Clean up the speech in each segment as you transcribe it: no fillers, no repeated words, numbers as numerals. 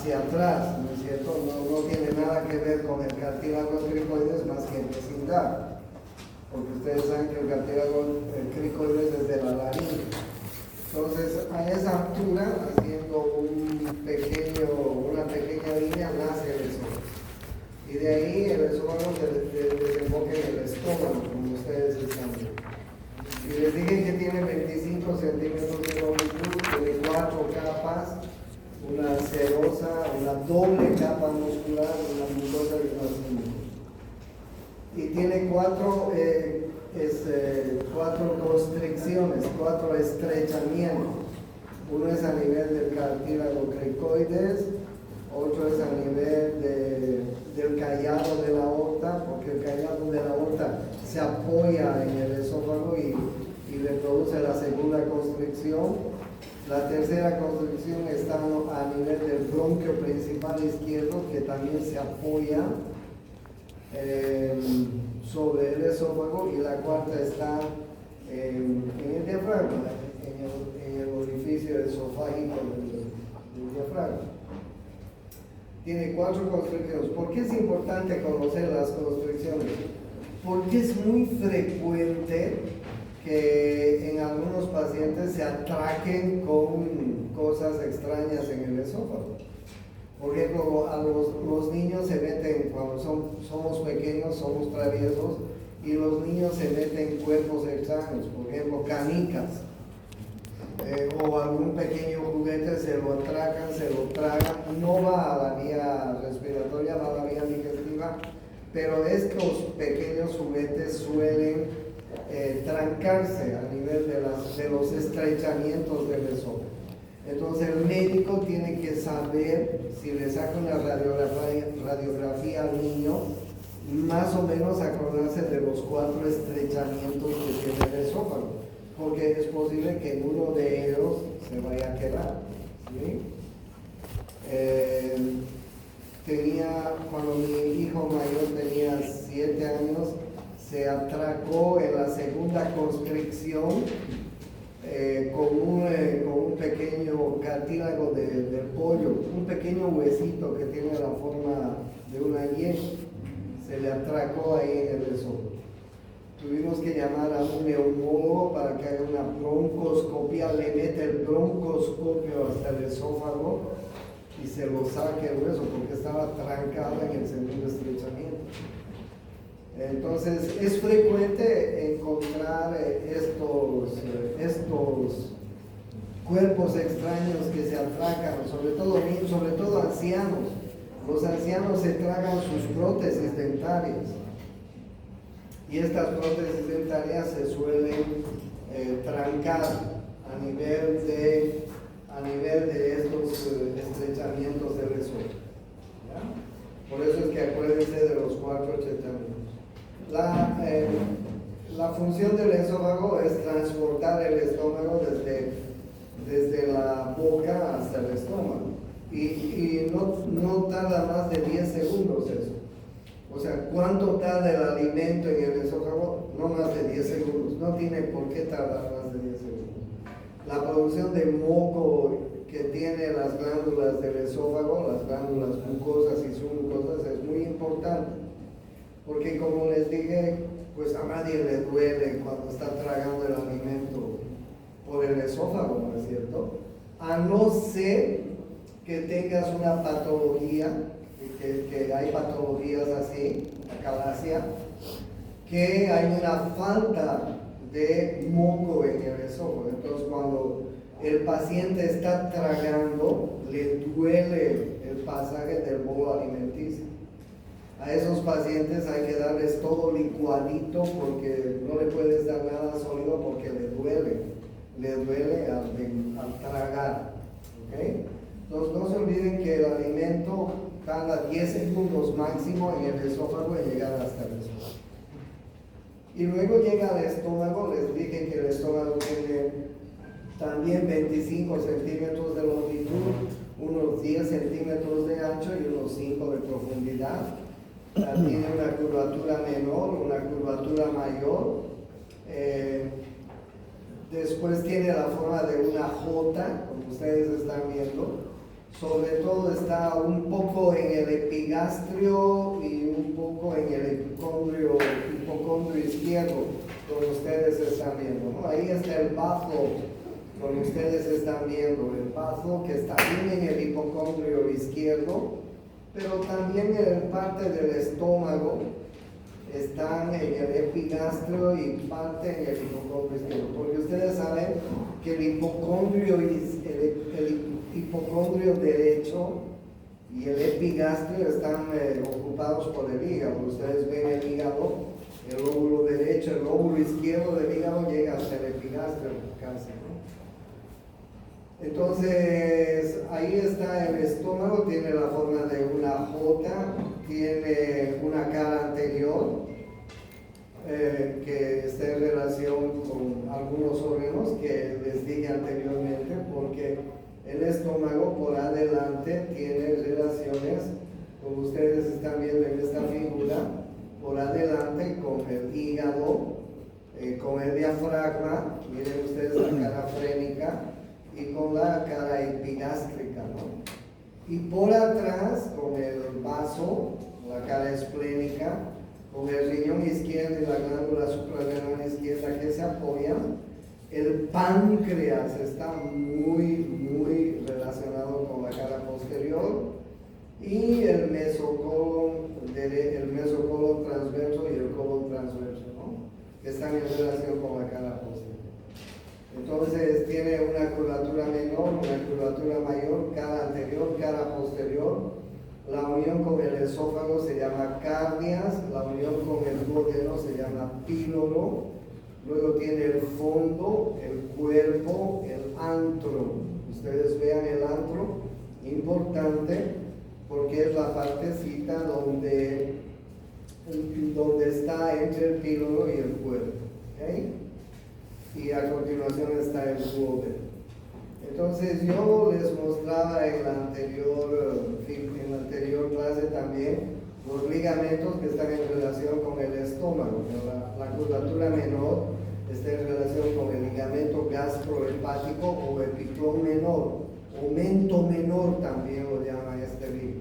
hacia atrás, ¿no es cierto? No tiene nada que ver con el cartílago cricoides más que en vecindad, porque ustedes saben que el cartílago cricoides es de la laringe. Entonces, a esa altura, haciendo una pequeña línea, nace el esófago. Y de ahí el esófago desemboca en el estómago, como ustedes están viendo. Y les dije que tiene 25 centímetros de longitud, tiene 4 capas, una serosa, una doble capa muscular, una mucosa y una submucosa. Y tiene 4 constricciones, 4 estrechamientos. Uno es a nivel del cartílago cricoides, otro es a nivel del callado de la aorta, porque el callado de la aorta se apoya en el esófago y le produce la segunda constricción. La tercera constricción está a nivel del bronquio principal izquierdo, que también se apoya sobre el esófago, y la cuarta está en el diafragma, en el orificio esofágico del diafragma. Tiene 4 constricciones. ¿Por qué es importante conocer las constricciones? Porque es muy frecuente que en algunos pacientes se atraquen con cosas extrañas en el esófago. Por ejemplo, a los niños se meten, cuando somos pequeños, somos traviesos, y los niños se meten cuerpos extraños, por ejemplo, canicas, o algún pequeño juguete, se lo atracan, se lo tragan, no va a la vía respiratoria, va a la vía digestiva, pero estos pequeños juguetes suelen trancarse a nivel de los estrechamientos del esófago. Entonces el médico tiene que saber, si le saca una radiografía al niño, más o menos acordarse de los 4 estrechamientos que tiene el esófago, porque es posible que uno de ellos se vaya a quedar, ¿sí? Cuando mi hijo mayor tenía 7 años, se atracó en la segunda constricción con un pequeño cartílago del pollo, un pequeño huesito que tiene la forma de una Y. Se le atracó ahí en el esófago. Tuvimos que llamar a un neumólogo para que haga una broncoscopia, le mete el broncoscopio hasta el esófago y se lo saque el hueso, porque estaba trancado en el segundo estrechamiento. Entonces es frecuente encontrar estos cuerpos extraños que se atracan, sobre todo ancianos. Los ancianos se tragan sus prótesis dentarias, y estas prótesis dentarias se suelen trancar a nivel de estos estrechamientos del esófago. Por eso es que acuérdense de los 4 estrechamientos. La función del esófago es transportar el estómago desde la boca hasta el estómago, y no tarda más de 10 segundos eso. O sea, ¿cuánto tarda el alimento en el esófago? No más de 10 segundos, no tiene por qué tardar más de 10 segundos. La producción de moco que tiene las glándulas del esófago, las glándulas mucosas y submucosas, es muy importante, porque como les dije, pues a nadie le duele cuando está tragando el alimento por el esófago, ¿no es cierto? A no ser que tengas una patología, que hay patologías así, acalasia, que hay una falta de moco en el esófago. Entonces cuando el paciente está tragando, le duele el pasaje del bolo alimenticio. A esos pacientes hay que darles todo licuadito, porque no le puedes dar nada sólido porque le duele al tragar. ¿Okay? Entonces no se olviden que el alimento tarda 10 segundos máximo en el esófago en llegar hasta el esófago. Y luego llega al estómago. Les dije que el estómago tiene también 25 centímetros de longitud, unos 10 centímetros de ancho y unos 5 de profundidad. Tiene una curvatura menor, una curvatura mayor. Después tiene la forma de una J, como ustedes están viendo. sobre todo está un poco en el epigastrio y un poco en el hipocondrio izquierdo, donde ustedes están viendo, ¿no? Ahí está el bazo, donde ustedes están viendo, el bazo que está bien en el hipocondrio izquierdo, pero también en parte del estómago están en el epigastrio y parte en el hipocondrio izquierdo, porque ustedes saben que el hipocondrio derecho y el epigastrio están ocupados por el hígado. Ustedes ven el hígado, el lóbulo derecho, el lóbulo izquierdo del hígado llega hasta el epigastrio casi, ¿no? Entonces, ahí está el estómago, tiene la forma de una J, tiene una cara anterior que está en relación con algunos órganos que les dije anteriormente, porque el estómago por adelante tiene relaciones, como ustedes están viendo en esta figura, por adelante con el hígado, con el diafragma, miren ustedes la cara frénica, y con la cara epigástrica, ¿no? Y por atrás con el vaso, la cara esplénica, con el riñón izquierdo y la glándula suprarrenal izquierda que se apoyan, el páncreas está muy relacionado con la cara posterior, y el mesocolon transverso y el colon transverso, ¿no? Que están en relación con la cara posterior. Entonces tiene una curvatura menor, una curvatura mayor, cara anterior, cara posterior. La unión con el esófago se llama cardias, la unión con el duodeno se llama píloro. Luego tiene el fondo, el cuerpo, el antro. Ustedes vean el antro, importante, porque es la partecita donde está entre el píloro y el cuerpo, ¿okay? Y a continuación está el duodeno. Entonces yo les mostraba en la anterior clase también los ligamentos que están en relación con el estómago. La curvatura menor está en relación con el ligamento gastrohepático o epiplón menor, o mento menor también lo llama este libro,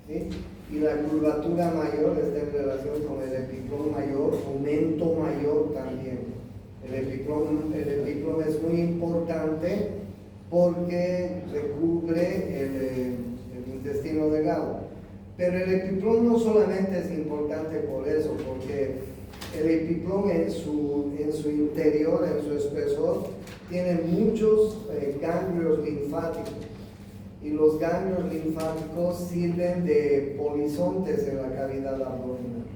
¿sí? Y la curvatura mayor está en relación con el epiplón mayor o mento mayor también. El epiplón es muy importante porque recubre el intestino delgado. Pero el epiplón no solamente es importante por eso, porque el epiplón en su interior, en su espesor, tiene muchos ganglios linfáticos. Y los ganglios linfáticos sirven de polizontes en la cavidad abdominal.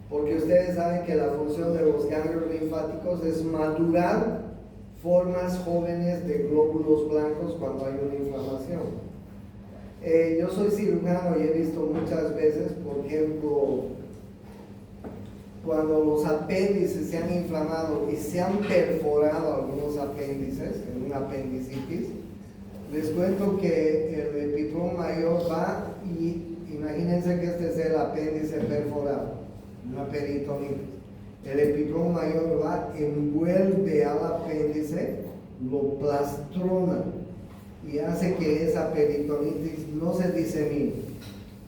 Porque ustedes saben que la función de los ganglios linfáticos es madurar formas jóvenes de glóbulos blancos cuando hay una inflamación. Yo soy cirujano y he visto muchas veces, por ejemplo, cuando los apéndices se han inflamado y se han perforado algunos apéndices, en una apendicitis, les cuento que el epiplón mayor va y imagínense que este es el apéndice perforado, una peritonitis. El epiplón mayor va, envuelve al apéndice, lo plastrona y hace que esa peritonitis no se disemine,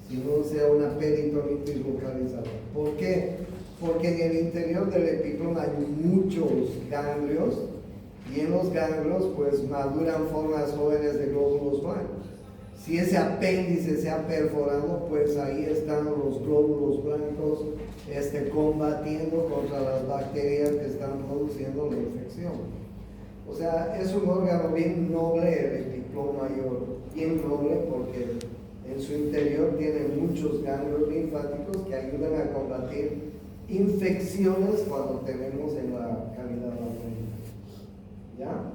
sino sea una peritonitis localizada. ¿Por qué? Porque en el interior del epiplón hay muchos ganglios y en los ganglios pues maduran formas jóvenes de glóbulos blancos. Si ese apéndice se ha perforado, pues ahí están los glóbulos blancos combatiendo contra las bacterias que están produciendo la infección. O sea, es un órgano bien noble el epiplón mayor, bien noble porque en su interior tiene muchos ganglios linfáticos que ayudan a combatir infecciones cuando tenemos en la cavidad abdominal. ¿Ya?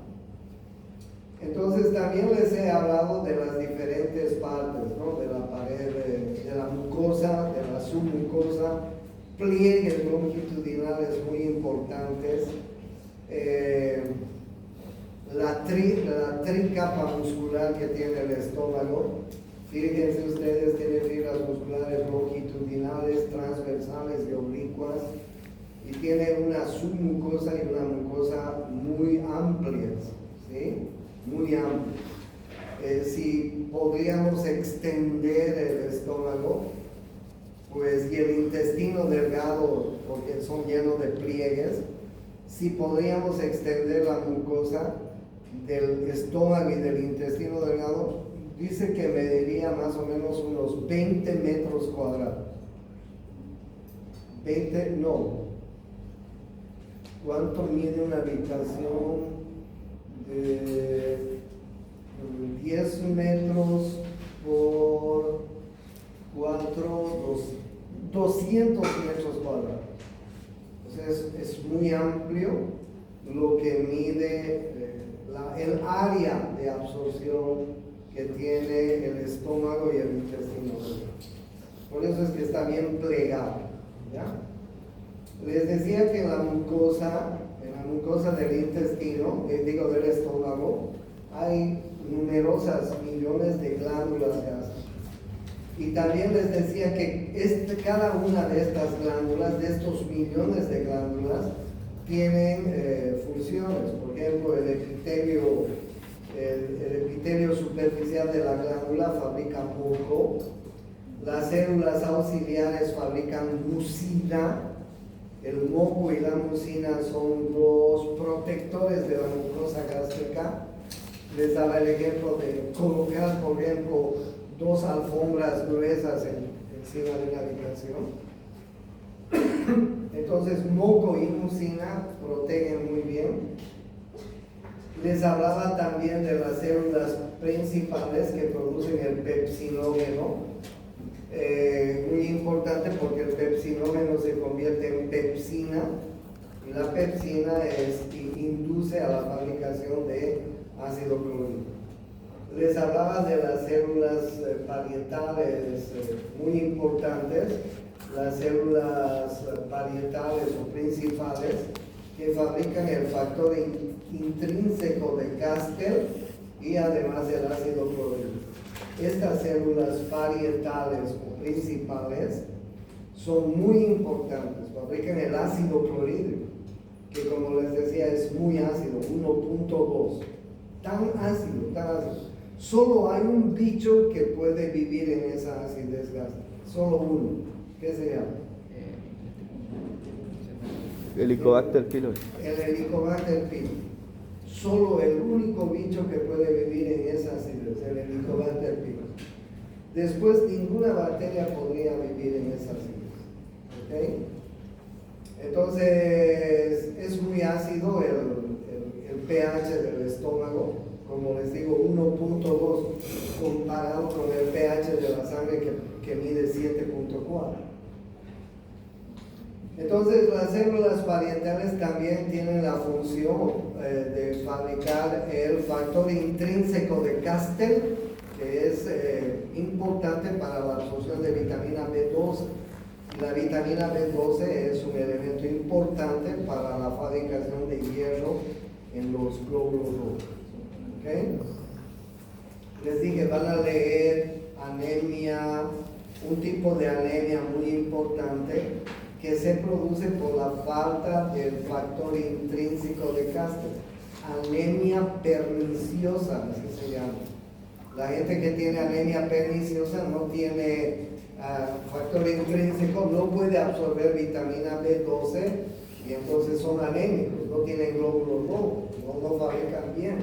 Entonces también les he hablado de las diferentes partes, ¿no? De la pared, de la mucosa, de la submucosa, pliegues longitudinales muy importantes, la tricapa muscular que tiene el estómago. Fíjense ustedes, tiene fibras musculares longitudinales, transversales y oblicuas, y tiene una submucosa y una mucosa muy amplias, ¿sí? Muy amplias. si podríamos extender el estómago, pues, y el intestino delgado, porque son llenos de pliegues, si podríamos extender la mucosa del estómago y del intestino delgado, dice que mediría más o menos unos 20 metros cuadrados. 20, no. ¿Cuánto mide una habitación? De 10 metros por 4, 200 metros cuadrados. Entonces es muy amplio lo que mide el área de absorción que tiene el estómago y el intestino. Por eso es que está bien plegado, ¿ya? Les decía que en la mucosa del intestino, del estómago, hay numerosas millones de glándulas de ácido. Y también les decía que cada una de estas glándulas, de estos millones de glándulas, tienen funciones. Por ejemplo, el epitelio superficial de la glándula fabrica moco, las células auxiliares fabrican mucina. El moco y la mucina son los protectores de la mucosa gástrica. Les daba el ejemplo de colocar, por ejemplo, 2 alfombras gruesas encima de una habitación. Entonces, moco y mucina protegen muy bien. Les hablaba también de las células principales que producen el pepsinógeno. Muy importante porque el pepsinógeno se convierte en pepsina y la pepsina induce a la fabricación de ácido clorhídrico. Les hablaba de las células parietales muy importantes, las células parietales o principales que fabrican el factor intrínseco de Castel y además el ácido clorhídrico. Estas células parietales o principales son muy importantes, fabrican el ácido clorhídrico, que como les decía es muy ácido, 1.2, tan ácido. Solo hay un bicho que puede vivir en esa acidez gástrica, solo uno. ¿Qué se llama? Helicobacter pylori. El Helicobacter pylori. Solo el único bicho que puede vivir en esa acidez, el Helicobacter pylori. Después ninguna bacteria podría vivir en esa acidez. ¿Okay? Entonces es muy ácido el pH del estómago, como les digo, 1.2 comparado con el pH de la sangre que mide 7.4. Entonces las células parietales también tienen la función de fabricar el factor intrínseco de Castel, que es importante para la absorción de vitamina B12. La vitamina B12 es un elemento importante para la fabricación de hierro en los glóbulos rojos. ¿Okay? Les dije, van a leer anemia, un tipo de anemia muy importante que se produce por la falta del factor intrínseco de Castel. Anemia perniciosa, así se llama. La gente que tiene anemia perniciosa no tiene factor intrínseco, no puede absorber vitamina B12 y entonces son anémicos, no tienen glóbulos rojos, no fabrican bien.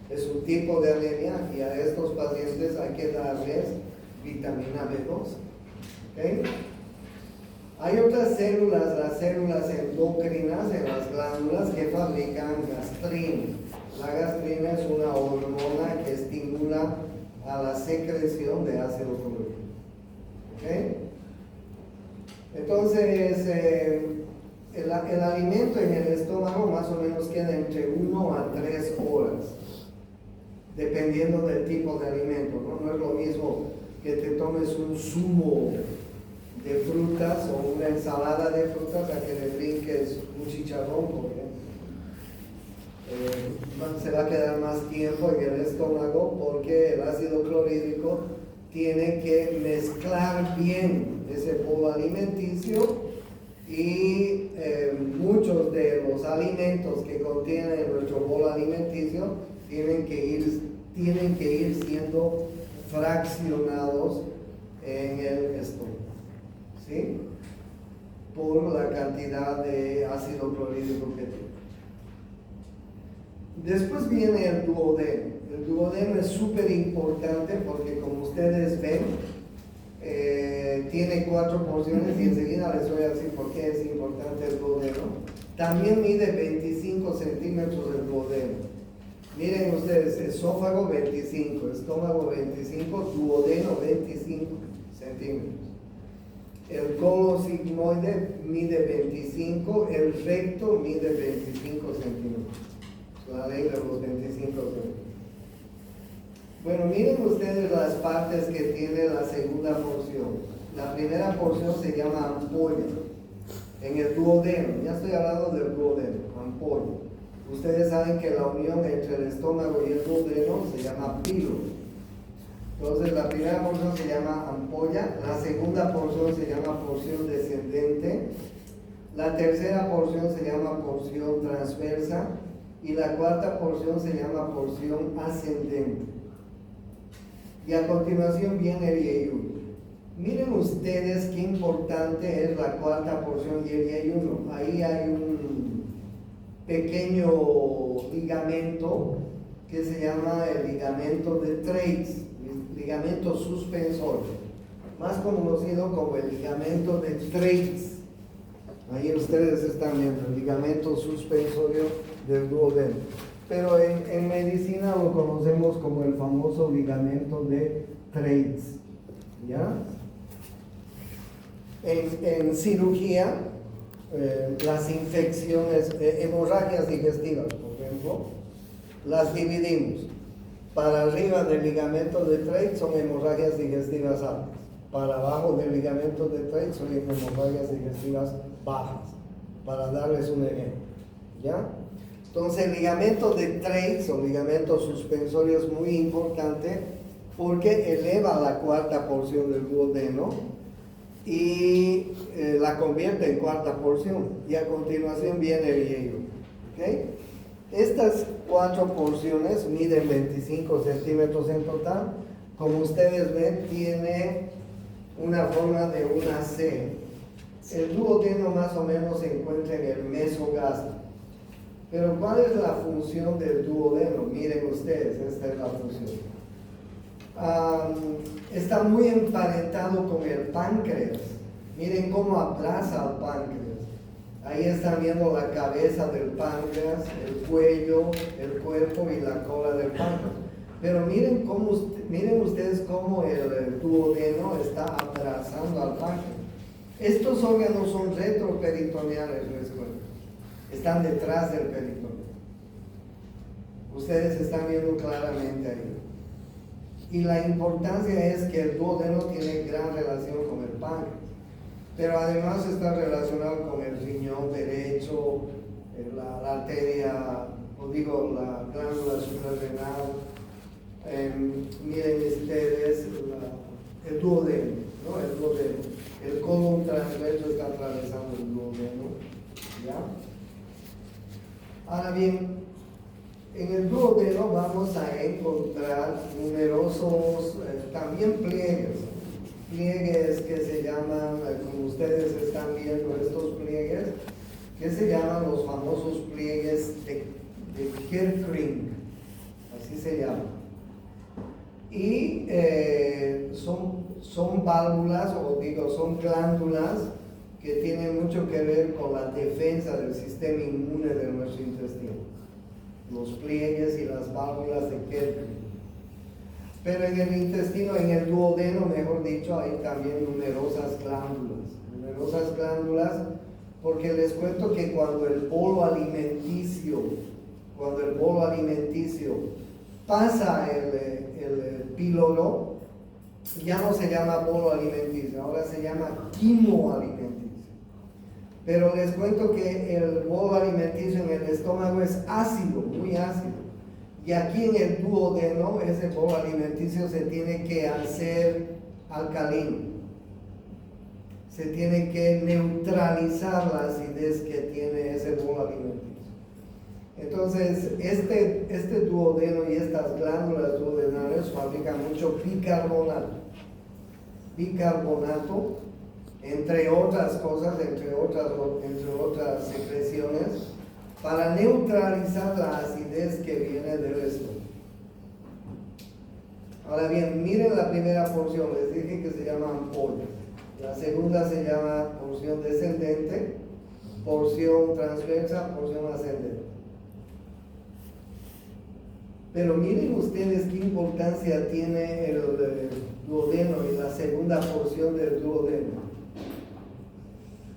Es un tipo de anemia y a estos pacientes hay que darles vitamina B12. ¿Okay? Hay otras células, las células endocrinas en las glándulas que fabrican gastrina. La gastrina es una hormona que estimula a la secreción de ácido clorhídrico. ¿Okay? Entonces, el alimento en el estómago más o menos queda entre 1 a 3 horas, dependiendo del tipo de alimento, ¿no? No es lo mismo que te tomes un zumo de frutas o una ensalada de frutas a que le brinques un chicharrón, porque se va a quedar más tiempo en el estómago porque el ácido clorhídrico tiene que mezclar bien ese bolo alimenticio y muchos de los alimentos que contienen nuestro bolo alimenticio tienen que ir tienen que ir siendo fraccionados en el estómago, ¿sí? Por la cantidad de ácido clorhídrico que tiene. Después viene el duodeno. El duodeno es súper importante porque, como ustedes ven, tiene 4 porciones y enseguida les voy a decir por qué es importante el duodeno. También mide 25 centímetros el duodeno. Miren ustedes, esófago 25, estómago 25, duodeno 25 centímetros. El colon sigmoide mide 25, el recto mide 25 centímetros. La ley de los 25 centímetros. Bueno, miren ustedes las partes que tiene la segunda porción. La primera porción se llama ampolla. En el duodeno, ya estoy hablando del duodeno, ampolla. Ustedes saben que la unión entre el estómago y el duodeno se llama píloro. Entonces la primera porción se llama ampolla, la segunda porción se llama porción descendente, la tercera porción se llama porción transversa y la cuarta porción se llama porción ascendente. Y a continuación viene el yeyuno. Miren ustedes qué importante es la cuarta porción y el yeyuno. Ahí hay un pequeño ligamento que se llama el ligamento de Treitz, ligamento suspensorio, más conocido como el ligamento de Treitz. Ahí ustedes están viendo el ligamento suspensorio del duodeno, pero en medicina lo conocemos como el famoso ligamento de Treitz, ¿ya? En cirugía, las infecciones, hemorragias digestivas, por ejemplo, las dividimos. Para arriba del ligamento de Treitz son hemorragias digestivas altas. Para abajo del ligamento de Treitz son hemorragias digestivas bajas. Para darles un ejemplo, ¿ya? Entonces el ligamento de Treitz o ligamento suspensorio es muy importante porque eleva la cuarta porción del duodeno y la convierte en cuarta porción, y a continuación viene el yeyuno, ¿okay? Estas 4 porciones miden 25 centímetros en total. Como ustedes ven, tiene una forma de una C. El duodeno más o menos se encuentra en el mesogástrico. Pero ¿cuál es la función del duodeno? Miren ustedes, esta es la función. Está muy emparentado con el páncreas. Miren cómo abraza al páncreas. Ahí están viendo la cabeza del páncreas, el cuello, el cuerpo y la cola del páncreas. Pero miren ustedes cómo el duodeno está abrazando al páncreas. Estos órganos son retroperitoneales, les cuento. Están detrás del peritoneo. Ustedes están viendo claramente ahí. Y la importancia es que el duodeno tiene gran relación con el páncreas, pero además está relacionado con el riñón derecho, la arteria, la glándula suprarrenal. Miren ustedes el duodeno, ¿no? El duodeno. El colon transverso está atravesando el duodeno, ¿ya? Ahora bien, en el duodeno vamos a encontrar numerosos también pliegues que se llaman, como ustedes están viendo estos pliegues, que se llaman los famosos pliegues de Kerckring, así se llaman. Y son válvulas, son glándulas que tienen mucho que ver con la defensa del sistema inmune de nuestro intestino. Los pliegues y las válvulas de Kerckring. Pero en el intestino, en el duodeno, mejor dicho, hay también numerosas glándulas, porque les cuento que cuando el bolo alimenticio pasa el píloro, ya no se llama bolo alimenticio, ahora se llama quimo alimenticio. Pero les cuento que el bolo alimenticio en el estómago es ácido, muy ácido. Y aquí en el duodeno, ese bolo alimenticio se tiene que hacer alcalino. Se tiene que neutralizar la acidez que tiene ese bolo alimenticio. Entonces, este duodeno y estas glándulas duodenales fabrican mucho bicarbonato. Bicarbonato, entre otras cosas, entre otras secreciones, para neutralizar la acidez que viene del estómago. Ahora bien, miren la primera porción, les dije que se llama ampolla. La segunda se llama porción descendente, porción transversa, porción ascendente. Pero miren ustedes qué importancia tiene el duodeno y la segunda porción del duodeno.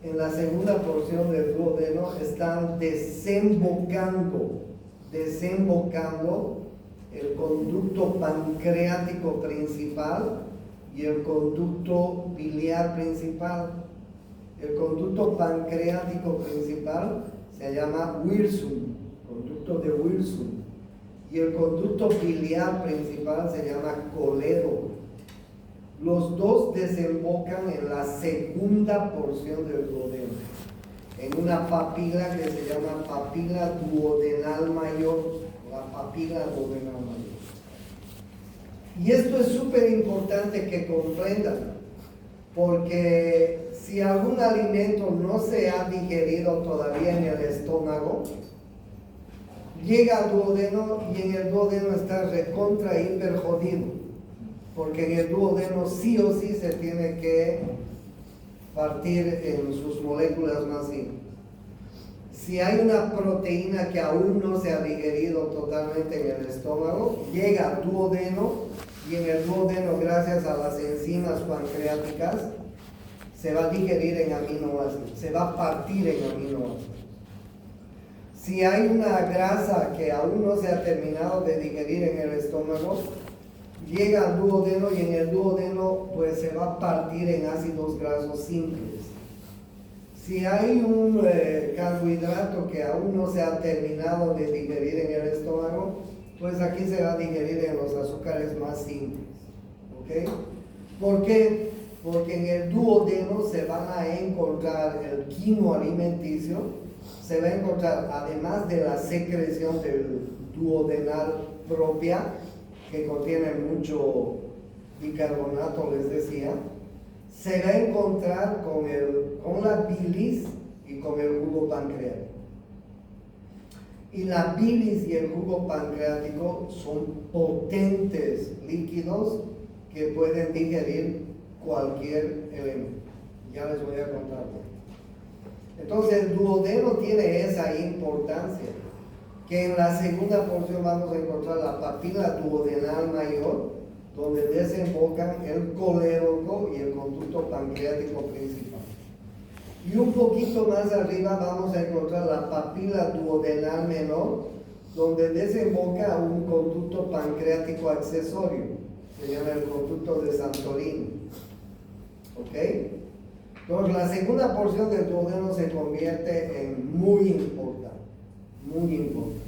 En la segunda porción del duodeno están desembocando el conducto pancreático principal y el conducto biliar principal. El conducto pancreático principal se llama Wirsum, conducto de Wirsum, y el conducto biliar principal se llama colédoco. Los dos desembocan en la segunda porción del duodeno, en una papila que se llama papila duodenal mayor, la papila duodenal mayor. Y esto es súper importante que comprendan, porque si algún alimento no se ha digerido todavía en el estómago, llega al duodeno y en el duodeno está recontra hiper jodido, porque en el duodeno sí o sí se tiene que partir en sus moléculas más simples. Si hay una proteína que aún no se ha digerido totalmente en el estómago, llega al duodeno y en el duodeno, gracias a las enzimas pancreáticas, se va a digerir en aminoácidos, se va a partir en aminoácidos. Si hay una grasa que aún no se ha terminado de digerir en el estómago, llega al duodeno y en el duodeno pues se va a partir en ácidos grasos simples. Si hay un carbohidrato que aún no se ha terminado de digerir en el estómago, pues aquí se va a digerir en los azúcares más simples. ¿Ok? ¿Por qué? Porque en el duodeno se van a encontrar el quimo alimenticio, se va a encontrar, además de la secreción del duodenal propia, que contiene mucho bicarbonato, les decía, se va a encontrar con la bilis y con el jugo pancreático. Y la bilis y el jugo pancreático son potentes líquidos que pueden digerir cualquier elemento. Ya les voy a contar. Entonces el duodeno tiene esa importancia, que en la segunda porción vamos a encontrar la papila duodenal mayor, donde desembocan el colédoco y el conducto pancreático principal. Y un poquito más arriba vamos a encontrar la papila duodenal menor, donde desemboca un conducto pancreático accesorio, se llama el conducto de Santorini. ¿Ok? Entonces la segunda porción del duodeno se convierte en muy importante, muy importante.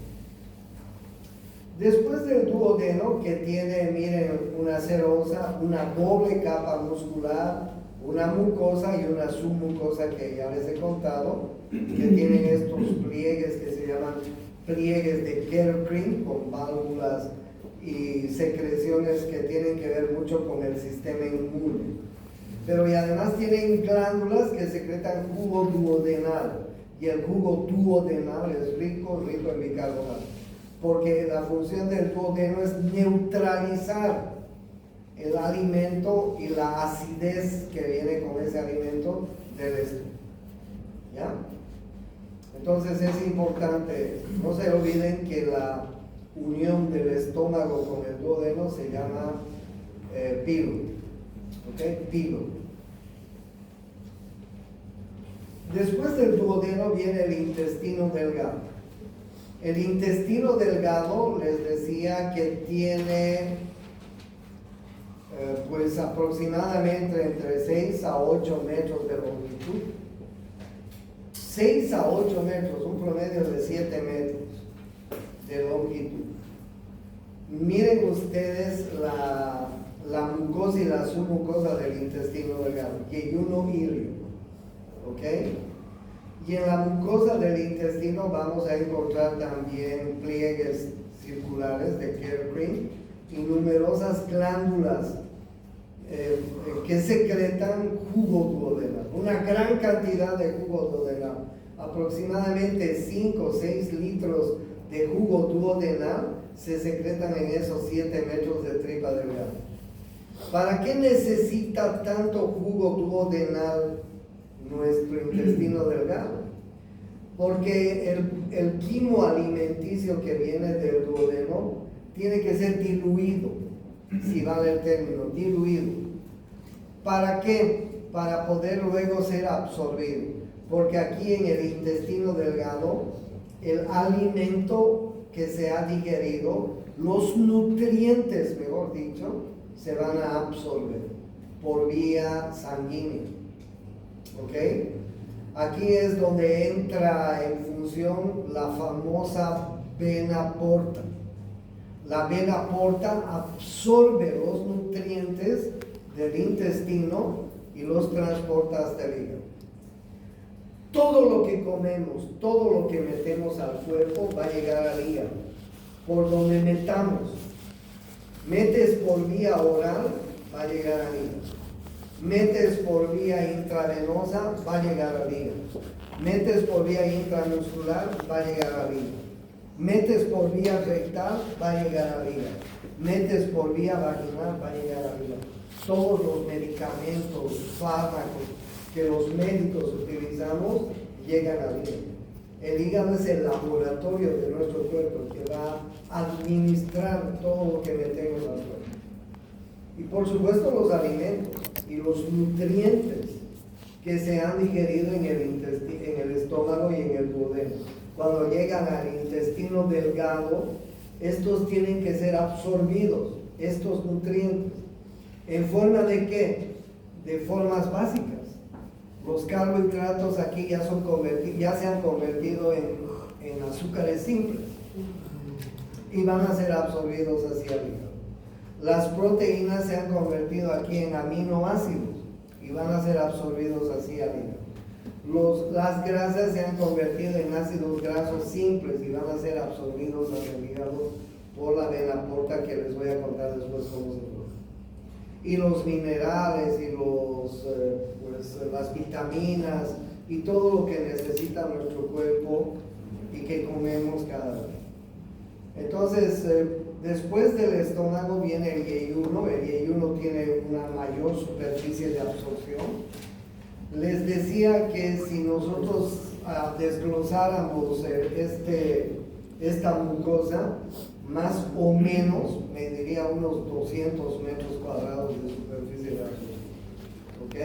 Después del duodeno, que tiene, miren, una serosa, una doble capa muscular, una mucosa y una submucosa que ya les he contado, que tienen estos pliegues que se llaman pliegues de Kerkring, con válvulas y secreciones que tienen que ver mucho con el sistema inmune. Pero y además tienen glándulas que secretan jugo duodenal, y el jugo duodenal es rico en bicarbonato, porque la función del duodeno es neutralizar el alimento y la acidez que viene con ese alimento del estómago. ¿Ya? Entonces es importante, no se olviden que la unión del estómago con el duodeno se llama pilo. ¿Ok? Pilo. Después del duodeno viene el intestino delgado. El intestino delgado, les decía que tiene pues aproximadamente entre 6 a 8 metros de longitud. 6 a 8 metros, un promedio de 7 metros de longitud. Miren ustedes la mucosa y la submucosa del intestino delgado, yeyuno ilio, ¿ok? Y en la mucosa del intestino vamos a encontrar también pliegues circulares de Kerr-Green y numerosas glándulas que secretan jugo duodenal, una gran cantidad de jugo duodenal, aproximadamente 5 o 6 litros de jugo duodenal se secretan en esos 7 metros de tripa delgada. ¿Para qué necesita tanto jugo duodenal nuestro intestino delgado? Porque el quimo alimenticio que viene del duodeno tiene que ser diluido, si vale el término, diluido. ¿Para qué? Para poder luego ser absorbido. Porque aquí en el intestino delgado, el alimento que se ha digerido, los nutrientes, mejor dicho, se van a absorber por vía sanguínea. ¿Ok? Aquí es donde entra en función la famosa vena porta. La vena porta absorbe los nutrientes del intestino y los transporta hasta el hígado. Todo lo que comemos, todo lo que metemos al cuerpo va a llegar al hígado, por donde metamos. Metes por vía oral, va a llegar al hígado. Metes por vía intravenosa, va a llegar al hígado. Metes por vía intramuscular, va a llegar al hígado. Metes por vía rectal, va a llegar al hígado. Metes por vía vaginal, va a llegar al hígado. Todos los medicamentos, fármacos que los médicos utilizamos llegan al hígado. El hígado es el laboratorio de nuestro cuerpo que va a administrar todo lo que metemos al cuerpo. Y por supuesto los alimentos y los nutrientes que se han digerido en el estómago y en el duodeno. Cuando llegan al intestino delgado, estos tienen que ser absorbidos, estos nutrientes. ¿En forma de qué? De formas básicas. Los carbohidratos aquí ya se han convertido en azúcares simples y van a ser absorbidos hacia el hígado. Las proteínas se han convertido aquí en aminoácidos y van a ser absorbidos hacia el hígado. Las grasas se han convertido en ácidos grasos simples y van a ser absorbidos hacia el hígado por la vena porta, que les voy a contar después cómo se produce. Y los minerales y las vitaminas y todo lo que necesita nuestro cuerpo y que comemos cada día. Entonces, después del estómago viene el yeyuno. El yeyuno tiene una mayor superficie de absorción. Les decía que si nosotros desglosáramos esta mucosa, más o menos mediría unos 200 metros cuadrados de superficie de absorción. ¿Ok?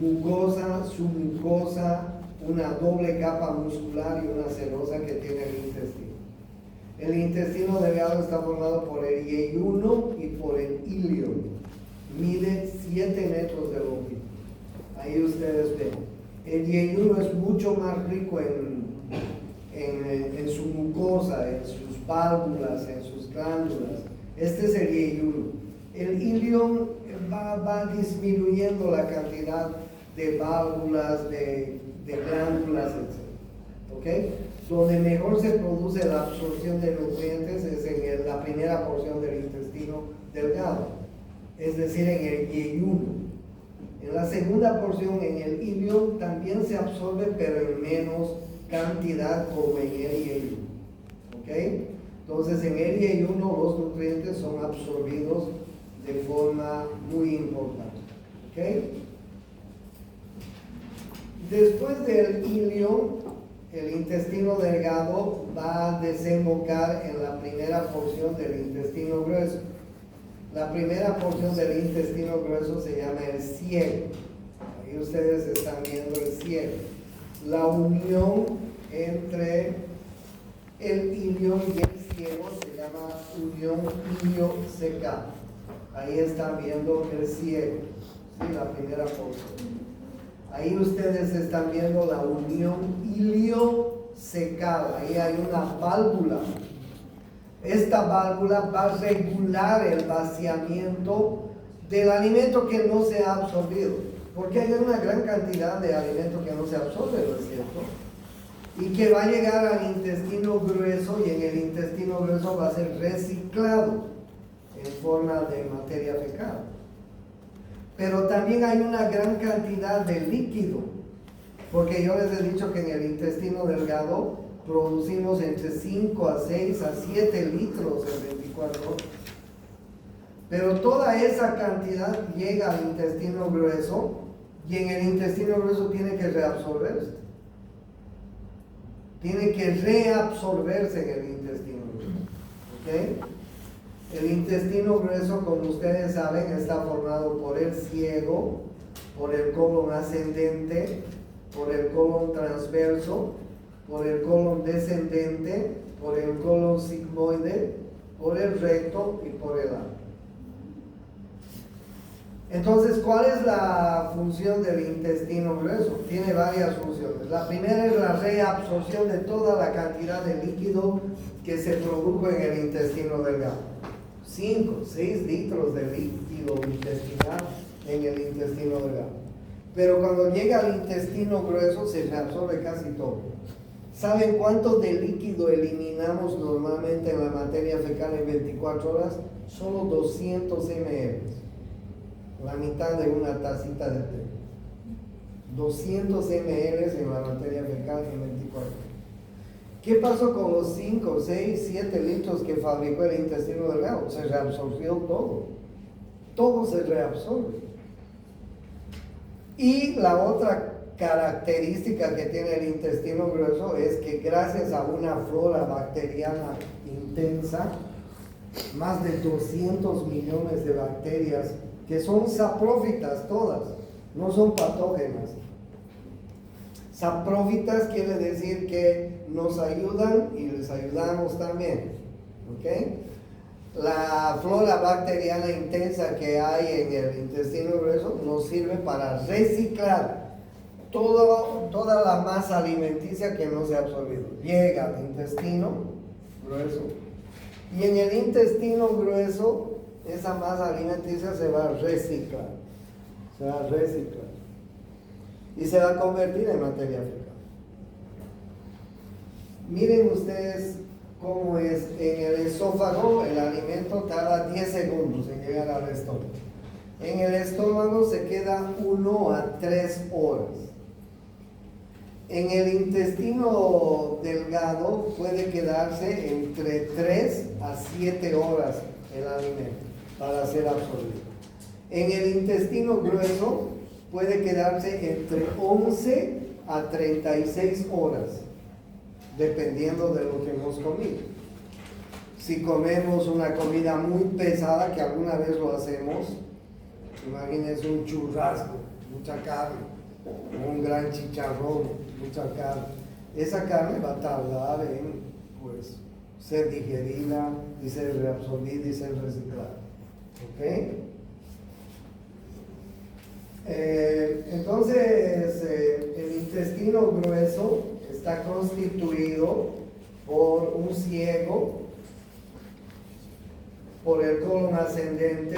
Mucosa, submucosa, una doble capa muscular y una serosa que tiene el intestino. El intestino delgado está formado por el yeyuno y por el ilion. Mide 7 metros de longitud. Ahí ustedes ven. El yeyuno es mucho más rico en su mucosa, en sus válvulas, en sus glándulas. Este es el yeyuno. El ilion va disminuyendo la cantidad de válvulas, de glándulas, etc. ¿Ok? Donde mejor se produce la absorción de nutrientes es en la primera porción del intestino delgado, es decir, en el yeyuno. En la segunda porción, en el ilion, también se absorbe, pero en menos cantidad como en el yeyuno. ¿Ok? Entonces, en el yeyuno los nutrientes son absorbidos de forma muy importante. ¿Ok? Después del ilion, el intestino delgado va a desembocar en la primera porción del intestino grueso. La primera porción del intestino grueso se llama el ciego. Ahí ustedes están viendo el ciego. La unión entre el ilion y el ciego se llama unión ilio-cecal. Ahí están viendo el ciego, ¿sí? La primera porción. Ahí ustedes están viendo la unión ilio-cecal. Ahí hay una válvula. Esta válvula va a regular el vaciamiento del alimento que no se ha absorbido. Porque hay una gran cantidad de alimento que no se absorbe, ¿no es cierto? y que va a llegar al intestino grueso, y en el intestino grueso va a ser reciclado en forma de materia fecal. Pero también hay una gran cantidad de líquido, porque yo les he dicho que en el intestino delgado producimos entre 5 a 6 a 7 litros en 24 horas. Pero toda esa cantidad llega al intestino grueso, y en el intestino grueso tiene que reabsorberse. Tiene que reabsorberse en el intestino grueso. ¿Ok? El intestino grueso, como ustedes saben, está formado por el ciego, por el colon ascendente, por el colon transverso, por el colon descendente, por el colon sigmoide, por el recto y por el ano. Entonces, ¿cuál es la función del intestino grueso? Tiene varias funciones. La primera es la reabsorción de toda la cantidad de líquido que se produjo en el intestino delgado. 5, 6 litros de líquido intestinal en el intestino delgado. Pero cuando llega al intestino grueso se reabsorbe casi todo. ¿Saben cuánto de líquido eliminamos normalmente en la materia fecal en 24 horas? Solo 200 ml. La mitad de una tacita de té. 200 ml en la materia fecal en 24 horas. ¿Qué pasó con los 5, 6, 7 litros que fabricó el intestino delgado? Se reabsorbió todo. Todo se reabsorbe. Y la otra característica que tiene el intestino grueso es que gracias a una flora bacteriana intensa, más de 200 millones de bacterias que son saprófitas todas, no son patógenas. Saprófitas quiere decir que nos ayudan y les ayudamos también. ¿Ok? La flora bacteriana intensa que hay en el intestino grueso nos sirve para reciclar toda la masa alimenticia que no se ha absorbido. Llega al intestino grueso, y en el intestino grueso esa masa alimenticia se va a reciclar. Se va a reciclar. Y se va a convertir en materia fecal. Miren ustedes cómo es. En el esófago el alimento tarda 10 segundos en llegar al estómago. En el estómago se queda 1 a 3 horas. En el intestino delgado puede quedarse entre 3 a 7 horas el alimento para ser absorbido. En el intestino grueso puede quedarse entre 11 a 36 horas, dependiendo de lo que hemos comido. Si comemos una comida muy pesada, que alguna vez lo hacemos, imagínense un churrasco, mucha carne, un gran chicharrón, mucha carne. Esa carne va a tardar en ser digerida y ser reabsorbida y ser reciclada. ¿Ok? Entonces, el intestino grueso está constituido por un ciego, por el colon ascendente.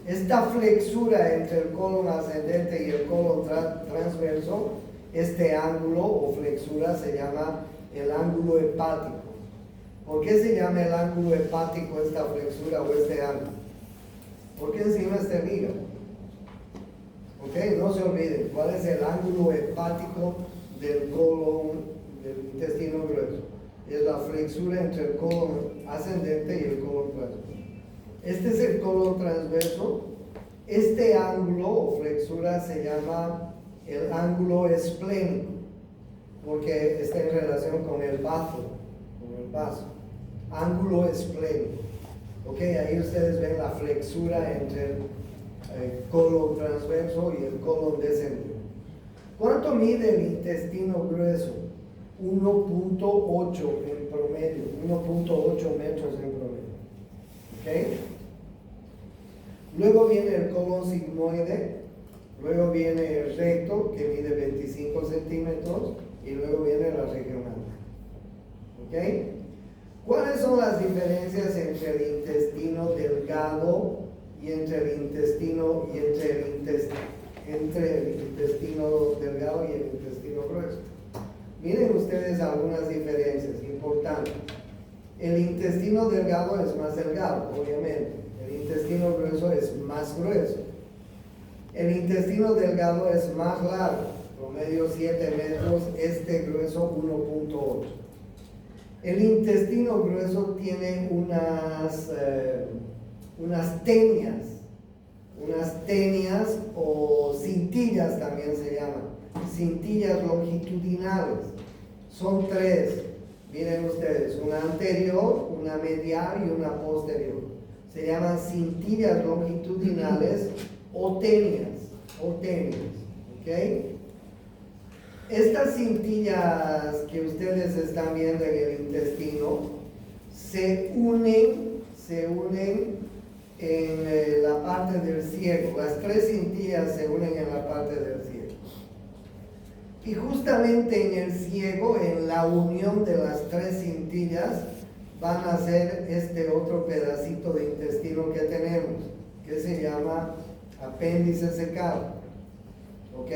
Esta flexura entre el colon ascendente y el colon transverso, este ángulo o flexura se llama el ángulo hepático. ¿Por qué se llama el ángulo hepático esta flexura o este ángulo? Porque encima está el hígado. ¿Ok? No se olviden, ¿cuál es el ángulo hepático del colon, del intestino grueso? Es la flexura entre el colon ascendente y el colon transverso. Este es el colon transverso. Este ángulo o flexura se llama el ángulo esplénico, porque está en relación con el vaso. Ángulo esplénico. Ok, ahí ustedes ven la flexura entre el colon transverso y el colon descendente. ¿Cuánto mide el intestino grueso? 1.8 en promedio, 1.8 metros en promedio. ¿Ok? Luego viene el colon sigmoide, luego viene el recto, que mide 25 centímetros, y luego viene la región anal. ¿Ok? ¿Cuáles son las diferencias entre el intestino delgado y entre el intestino delgado y el intestino grueso? Miren ustedes algunas diferencias importantes. El intestino delgado es más delgado, obviamente. El intestino grueso es más grueso. El intestino delgado es más largo, promedio 7 metros, este grueso 1.8. El intestino grueso tiene unas tenias o cintillas también se llaman, cintillas longitudinales. Son 3, miren ustedes, una anterior, una medial y una posterior. Se llaman cintillas longitudinales o tenias, ¿ok? Estas cintillas que ustedes están viendo en el intestino se unen en la parte del ciego. Las 3 cintillas se unen en la parte del ciego. Y justamente en el ciego, en la unión de las 3 cintillas, van a ser este otro pedacito de intestino que tenemos, que se llama apéndice secal. ¿Ok?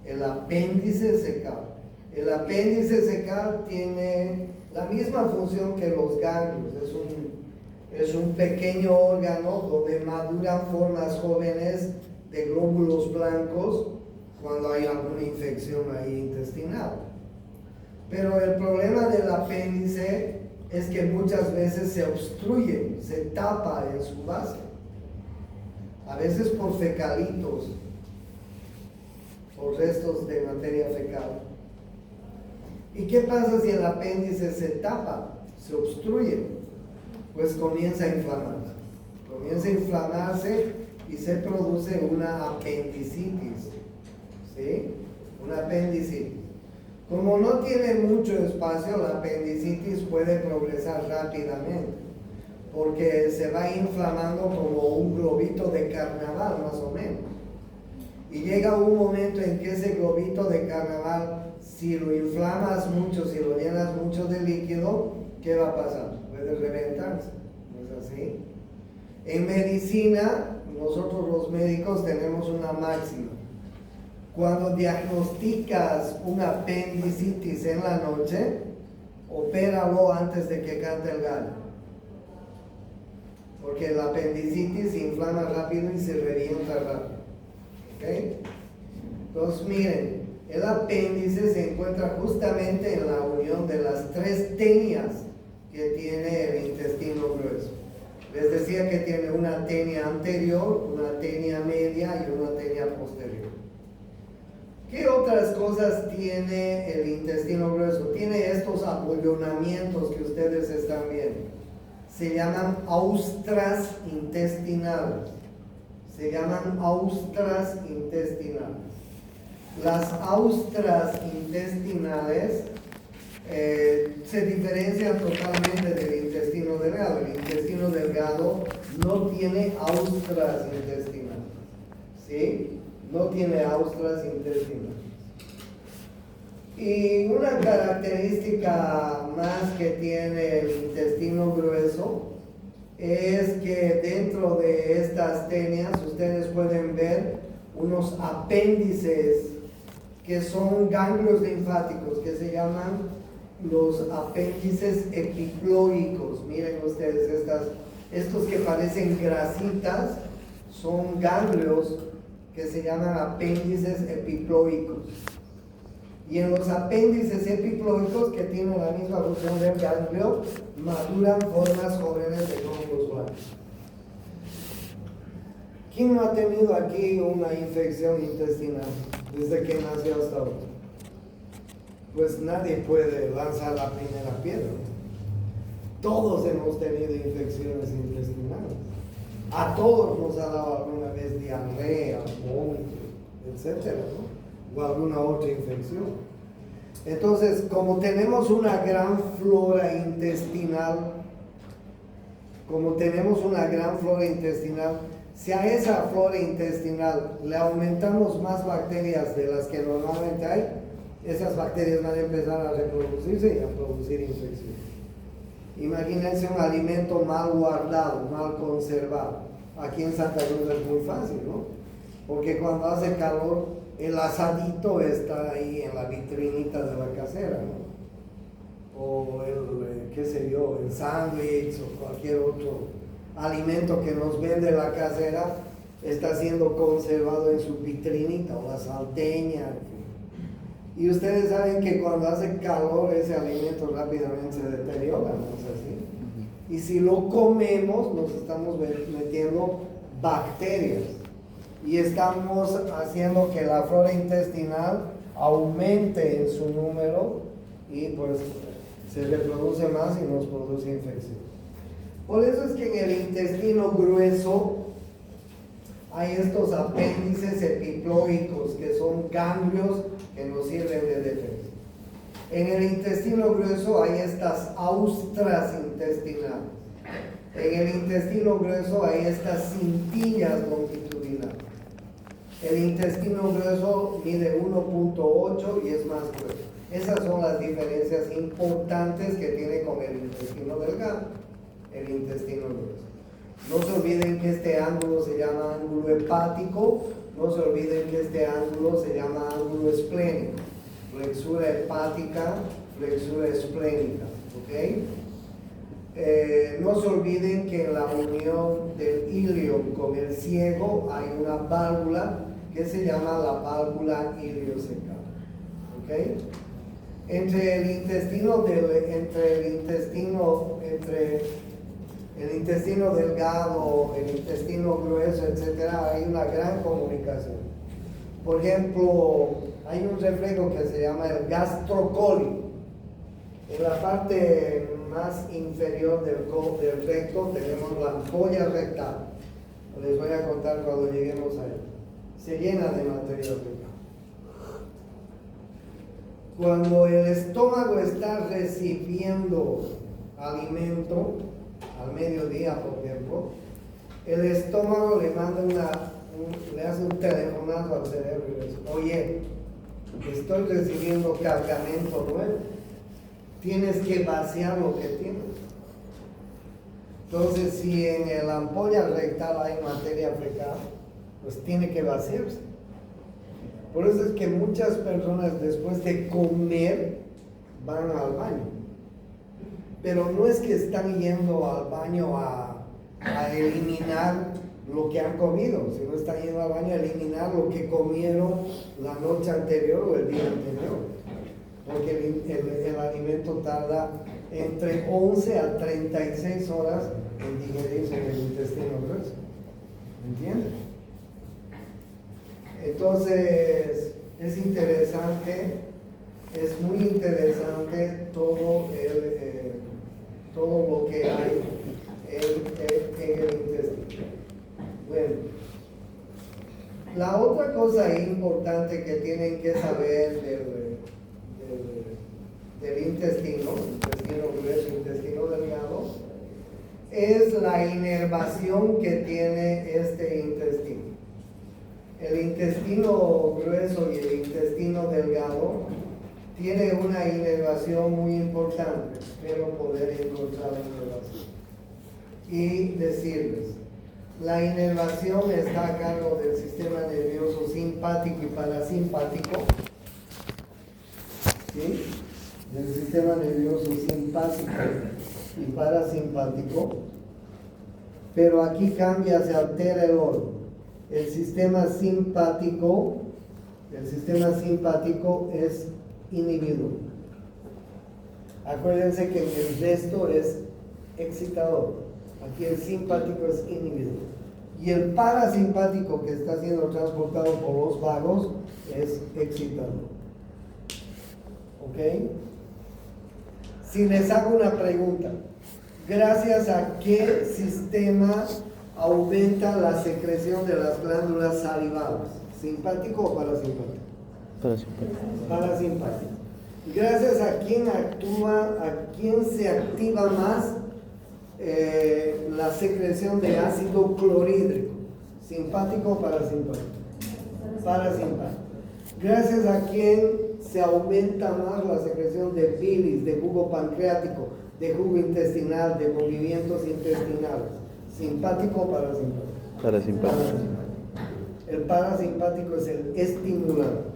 El apéndice secal. El apéndice secal tiene la misma función que los ganglios. Es un pequeño órgano donde maduran formas jóvenes de glóbulos blancos cuando hay alguna infección ahí intestinal. Pero el problema del apéndice es que muchas veces se obstruye, se tapa en su base. A veces por fecalitos, por restos de materia fecal. ¿Y qué pasa si el apéndice se tapa, se obstruye? Pues comienza a inflamarse y se produce una apendicitis, ¿sí? Una apendicitis. Como no tiene mucho espacio, la apendicitis puede progresar rápidamente, porque se va inflamando como un globito de carnaval, más o menos. Y llega un momento en que ese globito de carnaval, si lo inflamas mucho, si lo llenas mucho de líquido, ¿qué va a pasar? Puede reventarse, ¿no es así? En medicina, nosotros los médicos tenemos una máxima. Cuando diagnosticas una apendicitis en la noche, opéralo antes de que cante el gallo. Porque la apendicitis se inflama rápido y se revienta rápido. ¿Ok? Entonces miren, el apéndice se encuentra justamente en la unión de las 3 tenias que tiene el intestino grueso. Les decía que tiene una tenia anterior, una tenia media y una tenia posterior. ¿Qué otras cosas tiene el intestino grueso? Tiene estos apollonamientos que ustedes están viendo. Se llaman austras intestinales. Se llaman austras intestinales. Las austras intestinales se diferencian totalmente del intestino delgado. El intestino delgado no tiene austras intestinales. ¿Sí? No tiene austras intestinales. Y una característica más que tiene el intestino grueso es que dentro de estas tenias ustedes pueden ver unos apéndices que son ganglios linfáticos que se llaman los apéndices epiploicos. Miren ustedes, estos que parecen grasitas son ganglios que se llaman apéndices epiploicos. Y en los apéndices epiploicos, que tienen la misma función del ganglio, maduran formas jóvenes de glóbulos blancos. ¿Quién no ha tenido aquí una infección intestinal desde que nació hasta ahora? Pues nadie puede lanzar la primera piedra. Todos hemos tenido infecciones intestinales. A todos nos ha dado alguna vez diarrea, vómito, etcétera, ¿no? O alguna otra infección. Entonces, como tenemos una gran flora intestinal, si a esa flora intestinal le aumentamos más bacterias de las que normalmente hay, esas bacterias van a empezar a reproducirse y a producir infección. Imagínense un alimento mal guardado, mal conservado. Aquí en Santa Cruz es muy fácil, ¿no? Porque cuando hace calor, el asadito está ahí en la vitrinita de la casera, ¿no? O el, qué sé yo, el sándwich o cualquier otro alimento que nos vende la casera está siendo conservado en su vitrinita, o la salteña. Y ustedes saben que cuando hace calor ese alimento rápidamente se deteriora, ¿no es así? Y si lo comemos nos estamos metiendo bacterias y estamos haciendo que la flora intestinal aumente en su número y pues se reproduce más y nos produce infección. Por eso es que en el intestino grueso hay estos apéndices epiploicos que son ganglios que nos sirven de defensa. En el intestino grueso hay estas austras intestinales. En el intestino grueso hay estas cintillas longitudinales. El intestino grueso mide 1.8 y es más grueso. Esas son las diferencias importantes que tiene con el intestino delgado, el intestino grueso. No se olviden que este ángulo se llama ángulo hepático, no se olviden que este ángulo se llama ángulo esplénico. Flexura hepática, flexura esplénica, ¿ok? No se olviden que en la unión del ilion con el ciego hay una válvula que se llama la válvula iliocecal, ¿ok? Entre el intestino delgado, el intestino grueso, etcétera, hay una gran comunicación. Por ejemplo, hay un reflejo que se llama el gastrocólico. En la parte más inferior del recto tenemos la ampolla rectal. Les voy a contar cuando lleguemos a ella. Se llena de material fecal. Cuando el estómago está recibiendo alimento al mediodía, por ejemplo, el estómago le manda le hace un telefonazo al cerebro y le dice: oye, estoy recibiendo cargamento nuevo, tienes que vaciar lo que tienes. Entonces, si en la ampolla rectal hay materia fecal, pues tiene que vaciarse. Por eso es que muchas personas después de comer van al baño, pero no es que están yendo al baño a eliminar lo que han comido, sino están yendo al baño a eliminar lo que comieron la noche anterior o el día anterior, porque el alimento tarda entre 11 a 36 horas en digerirse en el intestino grueso. ¿Me entiendes? Entonces, es interesante, es muy interesante todo lo que hay en el intestino. Bueno, la otra cosa importante que tienen que saber del intestino grueso, intestino delgado, es la inervación que tiene este intestino. El intestino grueso y el intestino delgado tiene una inervación muy importante. Espero poder encontrar la inervación y decirles: la inervación está a cargo del sistema nervioso simpático y parasimpático, ¿sí? Del sistema nervioso simpático y parasimpático, pero aquí cambia, se altera el orden. El sistema simpático es inhibidor. Acuérdense que el resto es excitador. Aquí el simpático es inhibidor. Y el parasimpático, que está siendo transportado por los vagos, es excitador. ¿Ok? Si les hago una pregunta, ¿gracias a qué sistema aumenta la secreción de las glándulas salivales? ¿Simpático o parasimpático? Parasimpático. Gracias a quién se activa más la secreción de ácido clorhídrico, ¿simpático o parasimpático? Parasimpático. Gracias a quién se aumenta más la secreción de bilis, de jugo pancreático, de jugo intestinal, de movimientos intestinales, ¿simpático o parasimpático? Parasimpático. El parasimpático es el estimulador.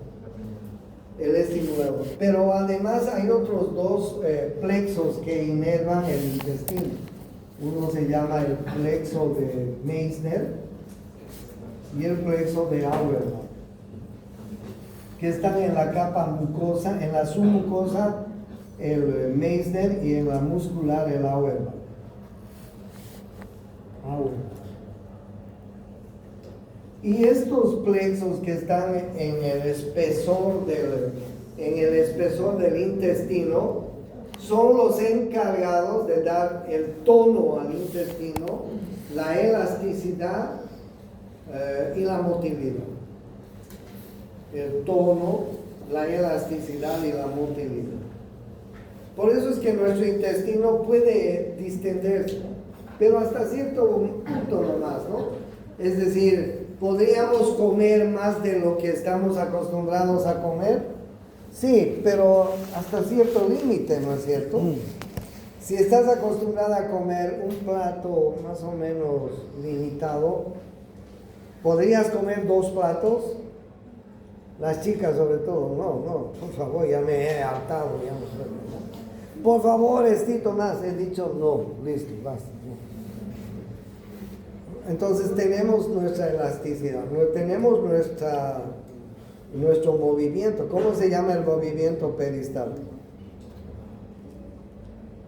El estimulador. Pero además hay otros dos plexos que inervan el intestino. Uno se llama el plexo de Meissner y el plexo de Auerbach, que están en la capa mucosa, en la submucosa el Meissner y en la muscular el Auerbach. Y estos plexos que están en el espesor del intestino son los encargados de dar el tono al intestino, la elasticidad y la motilidad. El tono, la elasticidad y la motilidad. Por eso es que nuestro intestino puede distenderse, pero hasta cierto punto nomás, ¿no? Es decir, ¿podríamos comer más de lo que estamos acostumbrados a comer? Sí, pero hasta cierto límite, ¿no es cierto? Si estás acostumbrada a comer un plato más o menos limitado, ¿podrías comer 2 platos? Las chicas sobre todo, no, por favor, ya me he hartado, ya no puedo, ¿no? Por favor, estito más, he dicho no, listo, basta. Entonces tenemos nuestra elasticidad, tenemos nuestro movimiento. ¿Cómo se llama el movimiento peristáltico?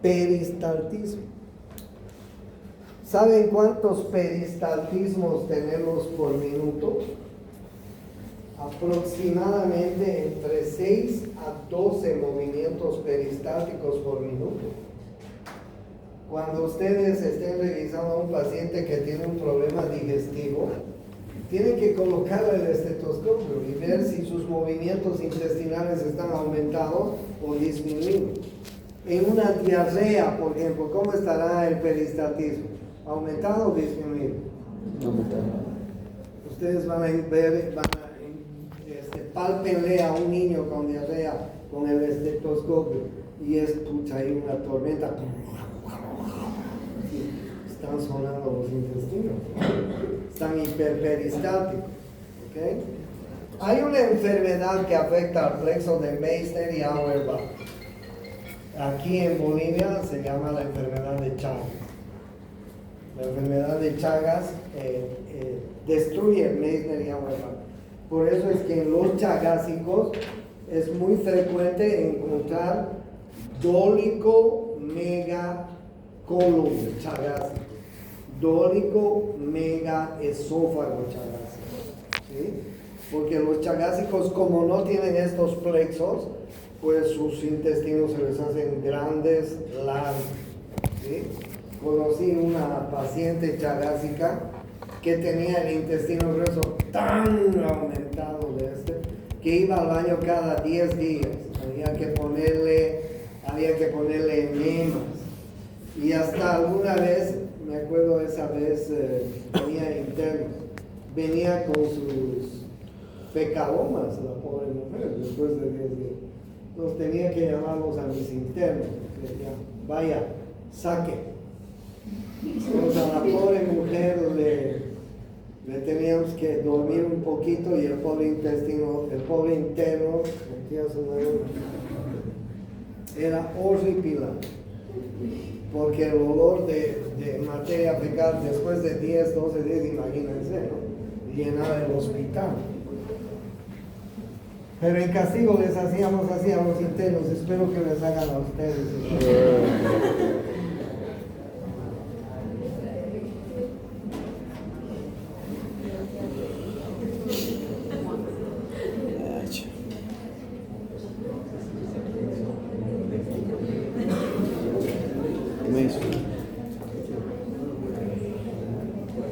Peristaltismo. ¿Saben cuántos peristaltismos tenemos por minuto? Aproximadamente entre 6 a 12 movimientos peristálticos por minuto. Cuando ustedes estén revisando a un paciente que tiene un problema digestivo, tienen que colocarle el estetoscopio y ver si sus movimientos intestinales están aumentados o disminuidos. En una diarrea, por ejemplo, ¿cómo estará el peristaltismo? ¿Aumentado o disminuido? Aumentado. Ustedes van a ver, pálpenle a un niño con diarrea con el estetoscopio y es ahí una tormenta. Están sonando los intestinos, están hiperperistálticos. ¿Okay? Hay una enfermedad que afecta al plexo de Meissner y Auerbach. Aquí en Bolivia se llama la enfermedad de Chagas. La enfermedad de Chagas destruye el Meissner y Auerbach. Por eso es que en los chagásicos es muy frecuente encontrar dólico megacolon chagásico, dólico megaesófago chagásico, ¿sí? Porque los chagásicos, como no tienen estos plexos, pues sus intestinos se les hacen grandes, largos, ¿sí? Conocí una paciente chagásica que tenía el intestino grueso tan aumentado que iba al baño cada 10 días. Había que ponerle enemas. Y hasta alguna vez, me acuerdo esa vez, tenía internos, venía con sus fecalomas, la pobre mujer, después de 10 días. Entonces tenía que llamarlos a mis internos, que decían, vaya, saque. Entonces a la pobre mujer le teníamos que dormir un poquito y el pobre interno era horripilante, porque el olor de materia fecal después de 10, 12 días, imagínense, ¿no? Llenaba el hospital. Pero en castigo les hacíamos así a los internos, espero que les hagan a ustedes.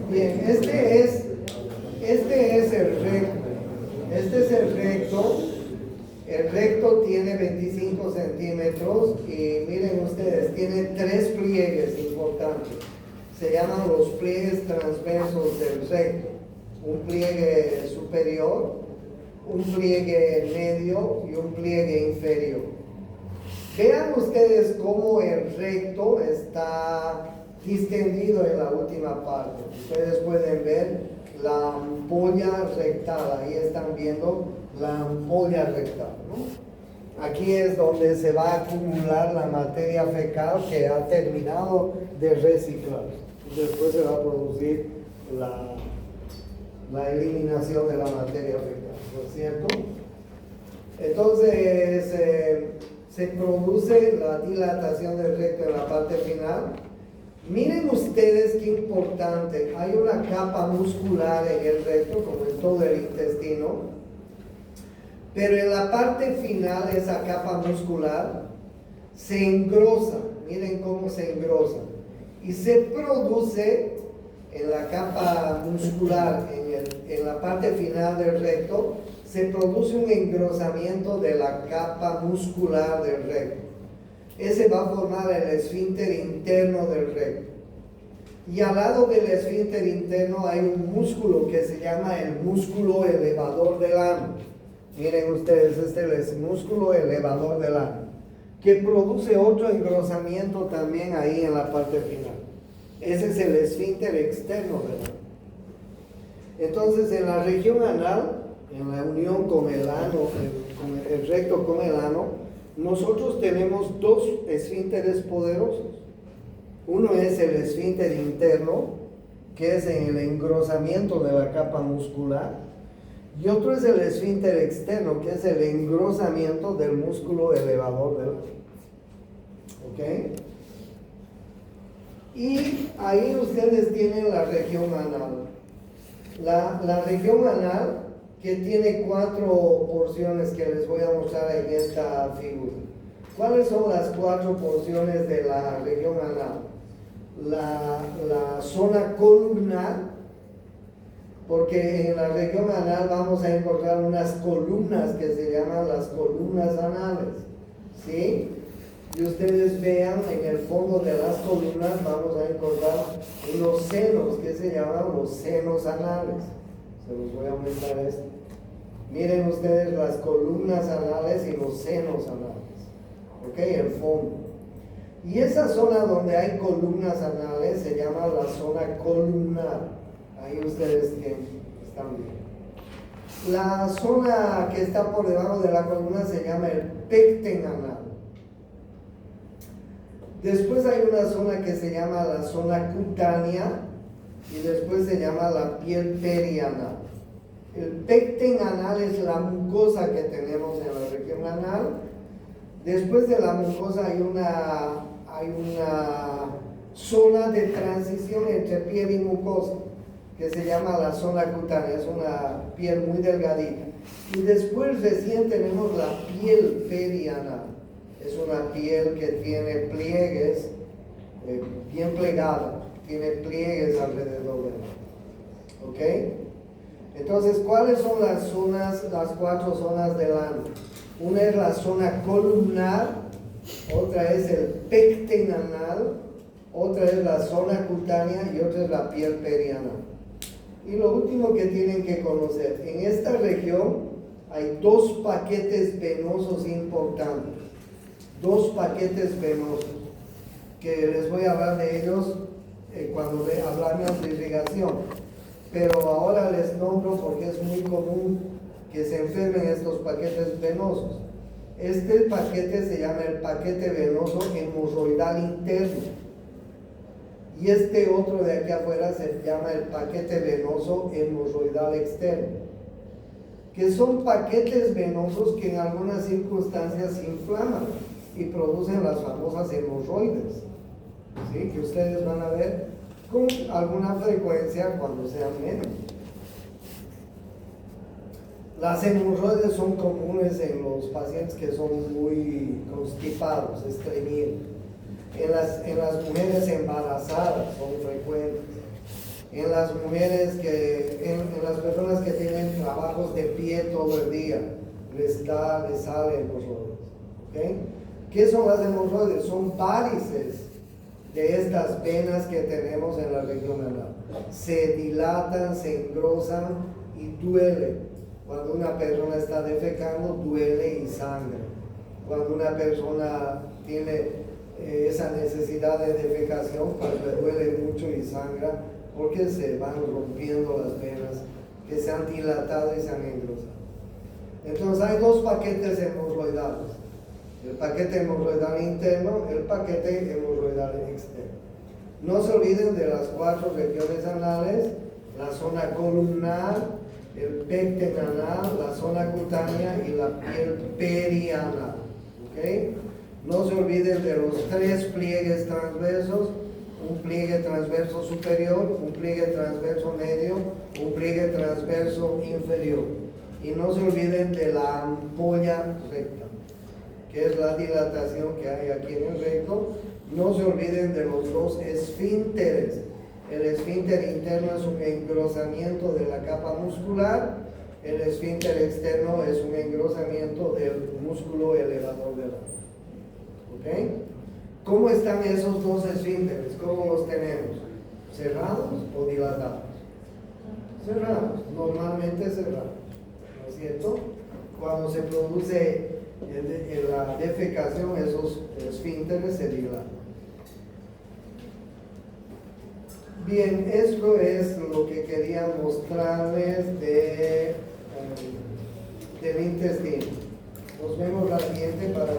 Bien, este es el recto. Este es el recto. El recto tiene 25 centímetros y miren ustedes, tiene 3 pliegues importantes. Se llaman los pliegues transversos del recto. Un pliegue superior, un pliegue medio y un pliegue inferior. Vean ustedes cómo el recto está distendido en la última parte. Ustedes pueden ver ampolla rectal. Ahí están viendo la ampolla rectal, ¿no? Aquí es donde se va a acumular la materia fecal que ha terminado de reciclar. Después se va a producir la eliminación de la materia fecal, ¿no es cierto? Entonces se produce la dilatación del recto en la parte final. Miren ustedes qué importante, hay una capa muscular en el recto, como en todo el intestino, pero en la parte final esa capa muscular se engrosa. Miren cómo se engrosa. Y se produce en la capa muscular, en la parte final del recto, se produce un engrosamiento de la capa muscular del recto. Ese va a formar el esfínter interno del recto. Y al lado del esfínter interno hay un músculo que se llama el músculo elevador del ano. Miren ustedes, este es el músculo elevador del ano, que produce otro engrosamiento también ahí en la parte final. Ese es el esfínter externo del ano. Entonces, en la región anal, en la unión con el ano, con el recto con el ano, nosotros tenemos dos esfínteres poderosos. Uno es el esfínter interno, que es en el engrosamiento de la capa muscular, y otro es el esfínter externo, que es el engrosamiento del músculo elevador del ano. ¿Ok? Y ahí ustedes tienen la región anal. La región anal, que tiene 4 porciones que les voy a mostrar en esta figura. ¿Cuáles son las 4 porciones de la región anal? La zona columnar, porque en la región anal vamos a encontrar unas columnas que se llaman las columnas anales, ¿sí? Y ustedes vean, en el fondo de las columnas vamos a encontrar unos senos que se llaman los senos anales. Se los voy a aumentar esto. Miren ustedes las columnas anales y los senos anales, ¿ok? El fondo. Y esa zona donde hay columnas anales se llama la zona columnar. Ahí ustedes están bien. La zona que está por debajo de la columna se llama el pecten anal. Después hay una zona que se llama la zona cutánea y después se llama la piel perianal. El pecten anal es la mucosa que tenemos en la región anal. Después de la mucosa hay una zona de transición entre piel y mucosa, que se llama la zona cutánea, es una piel muy delgadita. Y después recién tenemos la piel perianal, es una piel que tiene pliegues, bien plegada, tiene pliegues alrededor de ella. ¿Ok? Entonces, ¿cuáles son las zonas, las 4 zonas del ano? Una es la zona columnar, otra es el pecten anal, otra es la zona cutánea y otra es la piel perianal. Y lo último que tienen que conocer, en esta región hay 2 paquetes venosos importantes, 2 paquetes venosos, que les voy a hablar de ellos cuando hablamos de irrigación. Pero ahora les nombro porque es muy común que se enfermen estos paquetes venosos. Este paquete se llama el paquete venoso hemorroidal interno. Y este otro de aquí afuera se llama el paquete venoso hemorroidal externo. Que son paquetes venosos que en algunas circunstancias se inflaman y producen las famosas hemorroides, ¿sí? Que ustedes van a ver con alguna frecuencia cuando sean médicos. Las hemorroides son comunes en los pacientes que son muy constipados, estreñidos. En las mujeres embarazadas son frecuentes. En las mujeres en las personas que tienen trabajos de pie todo el día, les sale hemorroides. ¿Okay? ¿Qué son las hemorroides? Son varices de estas venas que tenemos en la región anal. Se dilatan, se engrosan y duele. Cuando una persona está defecando, duele y sangra. Cuando una persona tiene esa necesidad de defecación, pues le duele mucho y sangra porque se van rompiendo las venas que se han dilatado y se han engrosado. Entonces hay dos paquetes hemorroidales, el paquete hemorroidal interno, el paquete hemorroidal externo. No se olviden de las 4 regiones anales, la zona columnar, el pecten anal, la zona cutánea y la piel perianal. ¿Okay? No se olviden de los 3 pliegues transversos, un pliegue transverso superior, un pliegue transverso medio, un pliegue transverso inferior. Y no se olviden de la ampolla recta, que es la dilatación que hay aquí en el recto. No se olviden de los 2 esfínteres. El esfínter interno es un engrosamiento de la capa muscular, el esfínter externo es un engrosamiento del músculo elevador del ano. ¿Ok? ¿Cómo están esos 2 esfínteres? ¿Cómo los tenemos? ¿Cerrados o dilatados? Cerrados, normalmente cerrados, ¿no es cierto? Cuando se produce la defecación, esos esfínteres se dilatan. Bien, esto es lo que quería mostrarles del intestino. Nos vemos la siguiente para